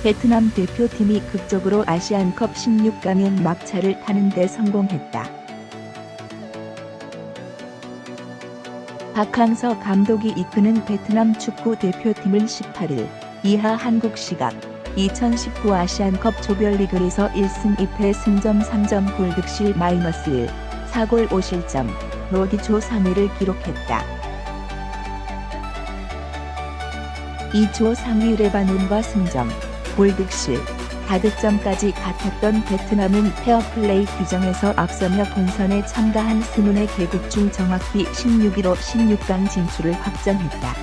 베트남 대표팀이 극적으로 아시안컵 16강의 막차를 타는 데 성공했다. 박항서 감독이 이끄는 베트남 축구 대표팀은 18일 이하 한국 시각 2019 아시안컵 조별리그에서 1승 2패 승점 3점 골득실 -1, 4골 5실점로 기초 3위를 기록했다. 2조 상위 레바논과 승점, 골득실, 다득점까지 같았던 베트남은 페어플레이 규정에서 앞서며 본선에 참가한 20의 개국 중 정확히 16위로 16강 진출을 확정했다.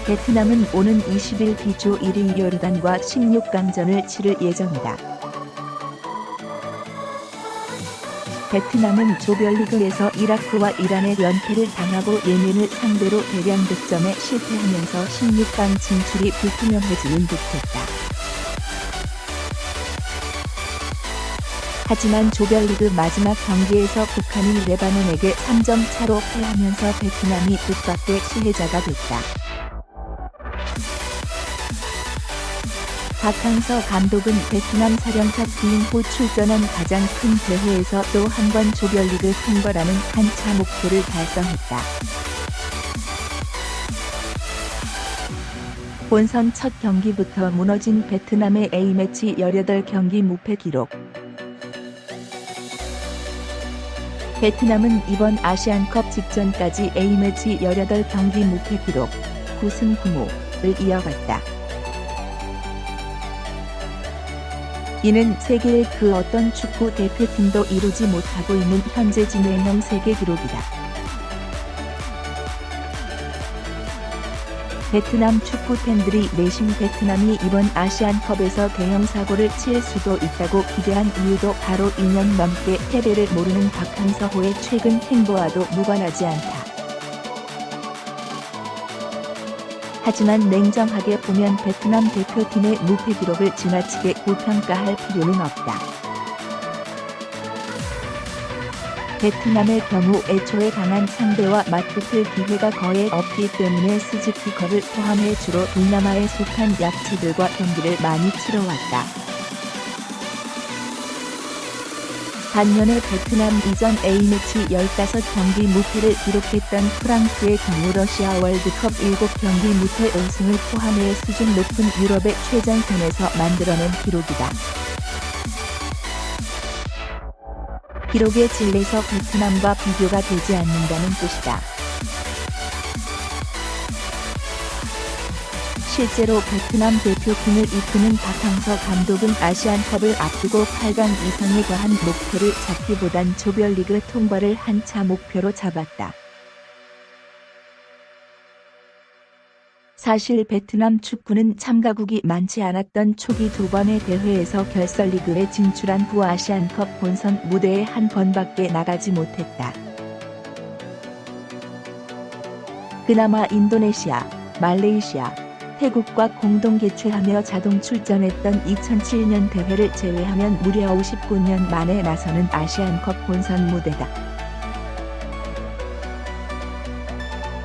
베트남은 오는 20일 B조 1위 요르단과 16강전을 치를 예정이다. 베트남은 조별리그에서 이라크와 이란의 연패를 당하고 예멘을 상대로 대량 득점에 실패하면서 16강 진출이 불투명해지는 듯했다. 하지만 조별리그 마지막 경기에서 북한이 레바논에게 3점 차로 패하면서 베트남이 뜻밖의 수혜자가 됐다. 박항서 감독은 베트남 사령탑 부임 후 출전한 가장 큰 대회에서 또 한 번 조별리그 통과라는 한 차 목표를 달성했다. 본선 첫 경기부터 무너진 베트남의 A매치 18경기 무패 기록. 베트남은 이번 아시안컵 직전까지 A매치 18경기 무패 기록 9승 9무를 이어갔다. 이는 세계의 그 어떤 축구 대표팀도 이루지 못하고 있는 현재 진행형 세계 기록이다. 베트남 축구 팬들이 내심 베트남이 이번 아시안컵에서 대형 사고를 칠 수도 있다고 기대한 이유도 바로 2년 넘게 패배를 모르는 박항서호의 최근 행보와도 무관하지 않다. 하지만 냉정하게 보면 베트남 대표팀의 무패 기록을 지나치게 고평가할 필요는 없다. 베트남의 경우 애초에 강한 상대와 맞붙을 기회가 거의 없기 때문에 스즈키커를 포함해 주로 동남아에 속한 약체들과 경기를 많이 치러왔다. 반면에 베트남 이전 A매치 15경기 무패를 기록했던 프랑스의 경우 러시아 월드컵 7경기 무패 5승을 포함해 수준 높은 유럽의 최전선에서 만들어낸 기록이다. 기록의 질에서 베트남과 비교가 되지 않는다는 뜻이다. 실제로 베트남 대표팀을 이끄는 박항서 감독은 아시안컵을 앞두고 8강 이상에 관한 목표를 잡기보단 조별리그 통과를 한 차 목표로 잡았다. 사실 베트남 축구는 참가국이 많지 않았던 초기 두 번의 대회에서 결선리그에 진출한 후 아시안컵 본선 무대에 한 번밖에 나가지 못했다. 그나마 인도네시아, 말레이시아, 태국과 공동 개최하며 자동 출전했던 2007년 대회를 제외하면 무려 59년 만에 나서는 아시안컵 본선 무대다.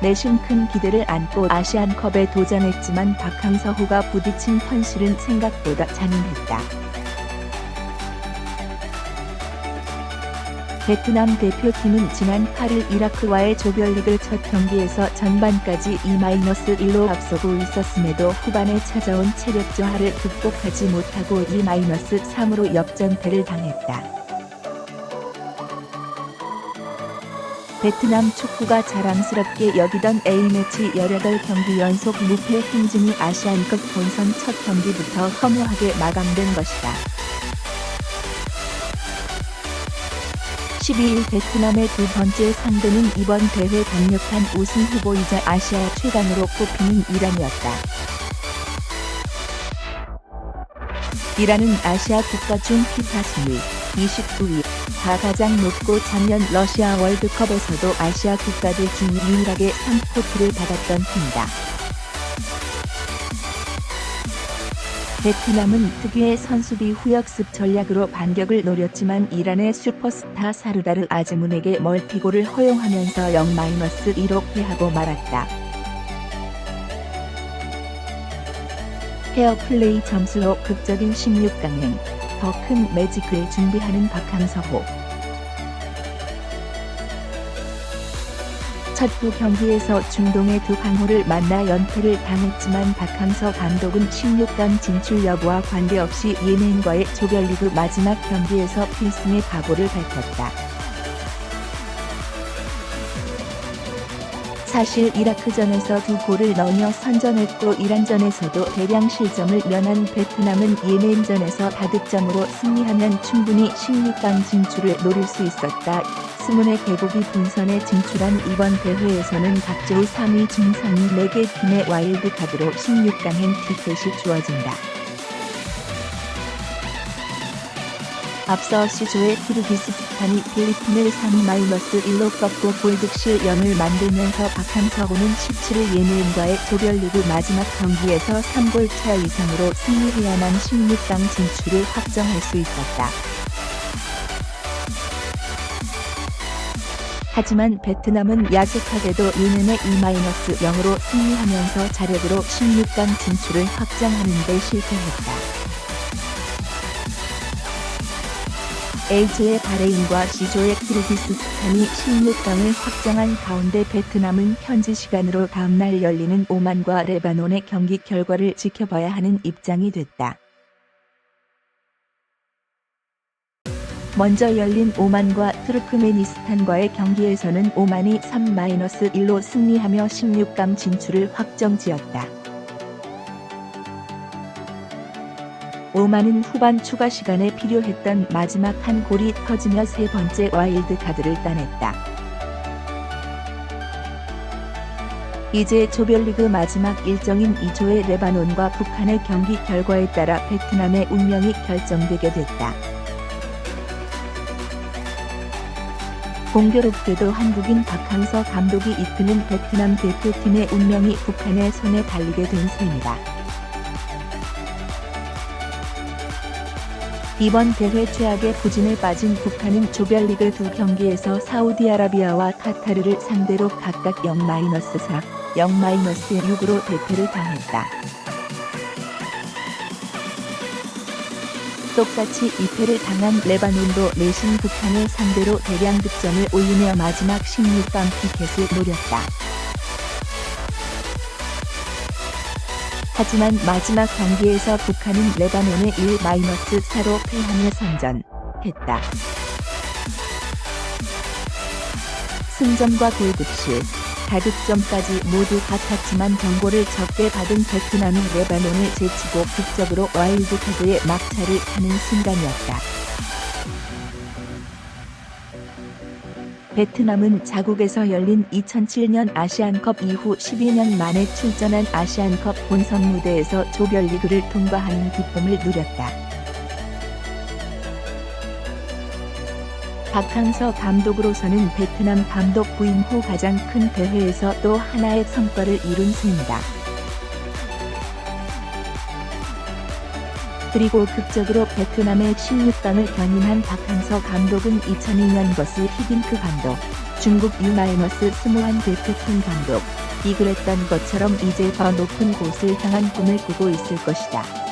내심 큰 기대를 안고 아시안컵에 도전했지만 박항서호가 부딪힌 현실은 생각보다 잔인했다. 베트남 대표팀은 지난 8일 이라크와의 조별리그 첫 경기에서 전반까지 2-1로 앞서고 있었음에도 후반에 찾아온 체력 저하를 극복하지 못하고 2-3으로 역전패를 당했다. 베트남 축구가 자랑스럽게 여기던 A매치 18경기 연속 무패 행진이 아시안컵 본선 첫 경기부터 허무하게 마감된 것이다. 12일 베트남의 두 번째 상대는 이번 대회 강력한 우승 후보이자 아시아 최강으로 꼽히는 이란이었다. 이란은 아시아 국가 중 피파 순위 29위, 다 가장 높고 작년 러시아 월드컵에서도 아시아 국가들 중 유일하게 3포트를 받았던 팀이다. 베트남은 특유의 선수비 후역습 전략으로 반격을 노렸지만 이란의 슈퍼스타 사르다르 아즈문에게 멀티골을 허용하면서 0-2로 패하고 말았다. 페어플레이 점수로 극적인 16강행, 더 큰 매직을 준비하는 박항서호. 첫 두 경기에서 중동의 두 강호를 만나 연패를 당했지만 박항서 감독은 16강 진출 여부와 관계없이 예멘과의 조별리그 마지막 경기에서 필승의 각오를 밝혔다. 사실 이라크전에서 두 골을 넣으며 선전했고 이란전에서도 대량 실점을 면한 베트남은 예멘전에서 다득점으로 승리하면 충분히 16강 진출을 노릴 수 있었다. 스문의 개국이 본선에 진출한 이번 대회에서는 각조의 3위 중상위 4개 팀의 와일드카드로 16강행 티켓이 주어진다. 앞서 C조의 키르기스스탄이 필리핀을 3-1로 꺾고 골득실 0을 만들면서 박항서호는 17일 예멘과의 조별리그 마지막 경기에서 3골 차 이상으로 승리해야만 16강 진출을 확정할 수 있었다. 하지만 베트남은 야속하게도 예멘의 2-0으로 승리하면서 자력으로 16강 진출을 확정하는 데 실패했다. A조의 바레인과 C조의 키르기스스탄이 16강을 확정한 가운데 베트남은 현지 시간으로 다음날 열리는 오만과 레바논의 경기 결과를 지켜봐야 하는 입장이 됐다. 먼저 열린 오만과 투르크메니스탄과의 경기에서는 오만이 3-1로 승리하며 16강 진출을 확정지었다. 오만은 후반 추가 시간에 필요했던 마지막 한 골이 터지며 세 번째 와일드카드를 따냈다. 이제 조별리그 마지막 일정인 2조의 레바논과 북한의 경기 결과에 따라 베트남의 운명이 결정되게 됐다. 공교롭게도 한국인 박항서 감독이 이끄는 베트남 대표팀의 운명이 북한의 손에 달리게 된 셈이다. 이번 대회 최악의 부진에 빠진 북한은 조별리그 두 경기에서 사우디아라비아와 카타르를 상대로 각각 0-4, 0-6으로 대패를 당했다. 똑같이 2패를 당한 레바논도 내신 북한을 상대로 대량 득점을 올리며 마지막 16강 티켓을 노렸다. 하지만 마지막 경기에서 북한은 레바논에 1-4로 패하며 선전했다. 승점과 골득실, 다득점까지 모두 같았지만 경고를 적게 받은 베트남이 레바논을 제치고 극적으로 와일드카드의 막차를 타는 순간이었다. 베트남은 자국에서 열린 2007년 아시안컵 이후 12년 만에 출전한 아시안컵 본선 무대에서 조별리그를 통과하는 기쁨을 누렸다. 박항서 감독으로서는 베트남 감독 부임 후 가장 큰 대회에서 또 하나의 성과를 이룬 셈이다. 그리고 극적으로 베트남의 16강을 견인한 박항서 감독은 2002년 버스 히딩크 감독, 중국 U-스무한 대표팀 감독, 이끌었던 것처럼 이제 더 높은 곳을 향한 꿈을 꾸고 있을 것이다.